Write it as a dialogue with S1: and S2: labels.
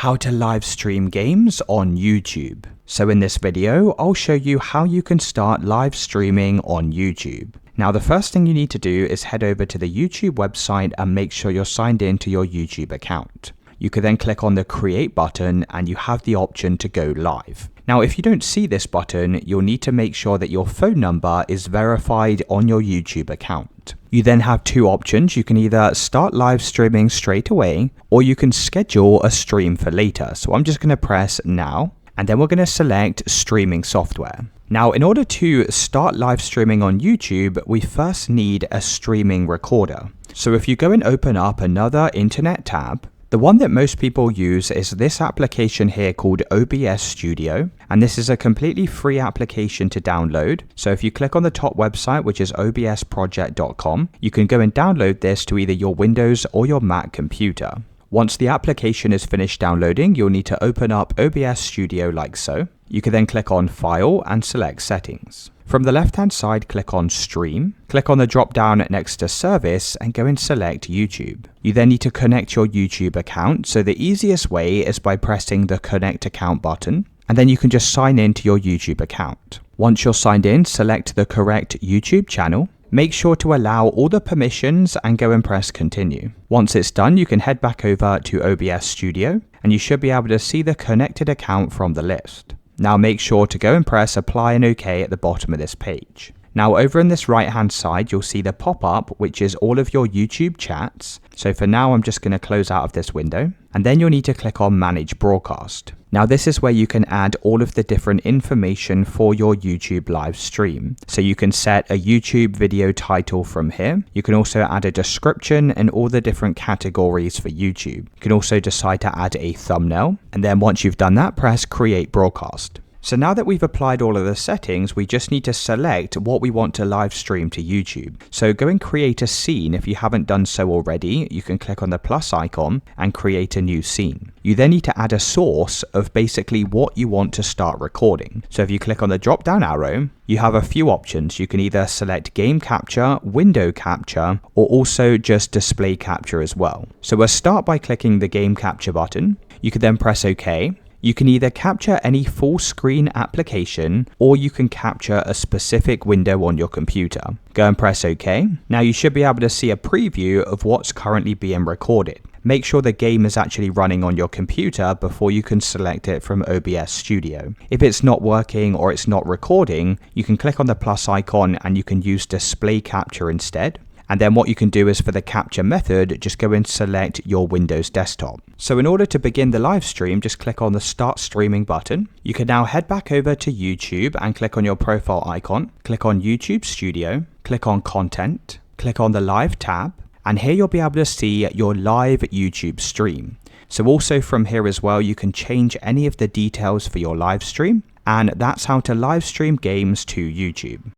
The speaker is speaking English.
S1: How to live stream games on YouTube. So in this video, I'll show you how you can start live streaming on YouTube. Now the first thing you need to do is head over to the YouTube website and make sure you're signed in to your YouTube account. You can then click on the create button and you have the option to go live. Now if you don't see this button, you'll need to make sure that your phone number is verified on your YouTube account. You then have two options. You can either start live streaming straight away or you can schedule a stream for later. So I'm just going to press now and then we're going to select streaming software. Now in order to start live streaming on YouTube, we first need a streaming recorder. So if you go and open up another internet tab, the one that most people use is this application here called OBS Studio, and this is a completely free application to download. So if you click on the top website, which is obsproject.com, you can go and download this to either your Windows or your Mac computer. Once the application is finished downloading, you'll need to open up OBS Studio like so. You can then click on File and select Settings. From the left-hand side, click on Stream, click on the drop-down next to Service and go and select YouTube. You then need to connect your YouTube account, so the easiest way is by pressing the Connect Account button, and then you can just sign in to your YouTube account. Once you're signed in, select the correct YouTube channel. Make sure to allow all the permissions and go and press Continue. Once it's done, you can head back over to OBS Studio, and you should be able to see the connected account from the list. Now make sure to go and press Apply and OK at the bottom of this page. Now over on this right hand side, you'll see the pop-up, which is all of your YouTube chats. So for now, I'm just going to close out of this window. And then you'll need to click on Manage Broadcast. Now this is where you can add all of the different information for your YouTube live stream. So you can set a YouTube video title from here. You can also add a description and all the different categories for YouTube. You can also decide to add a thumbnail. And then once you've done that, press Create Broadcast. So now that we've applied all of the settings, we just need to select what we want to live stream to YouTube. So go and create a scene. If you haven't done so already, you can click on the plus icon and create a new scene. You then need to add a source of basically what you want to start recording. So if you click on the drop down arrow, you have a few options. You can either select game capture, window capture, or also just display capture as well. So we'll start by clicking the game capture button. You can then press OK. You can either capture any full screen application or you can capture a specific window on your computer. Go and press OK. Now you should be able to see a preview of what's currently being recorded. Make sure the game is actually running on your computer before you can select it from OBS Studio. If it's not working or it's not recording, you can click on the plus icon and you can use display capture instead. And then what you can do is for the capture method, just go and select your Windows desktop. So in order to begin the live stream, just click on the Start Streaming button. You can now head back over to YouTube and click on your profile icon. Click on YouTube Studio, click on Content, click on the Live tab, and here you'll be able to see your live YouTube stream. So also from here as well, you can change any of the details for your live stream. And that's how to live stream games to YouTube.